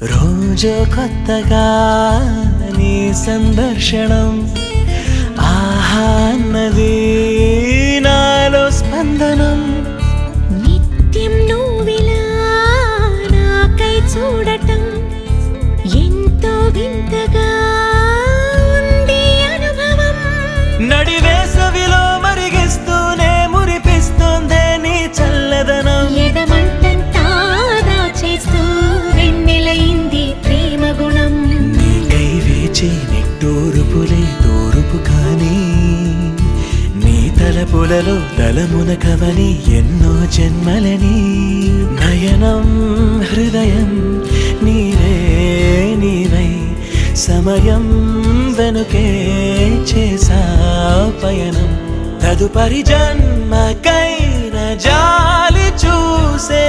రోజు కొత్తగా నీ సందర్శనం ఆహా అన్నది నాలో స్పందనం నిత్యం నువ్విలా నాకై చూడటం ఎంతో వింతగా ఉంది అనుభవం. నడివేసవిలో మరిగిస్తూనే మురిపిస్తోందే నీ చల్లదనం. ఎదమంటంతా దాచేస్తూ వెన్నెలైంది ప్రేమ గుణం. నీకై వేచి నిట్టూరుపులే తూరుపు కానీ నీ తలపులలో తలమున కవని ఎన్నో జన్మలని. నయనం హృదయం నీవే నీవై సమయం వెనుకే చేసా పయనం. తదుపరి జన్మకైన జాలి చూసే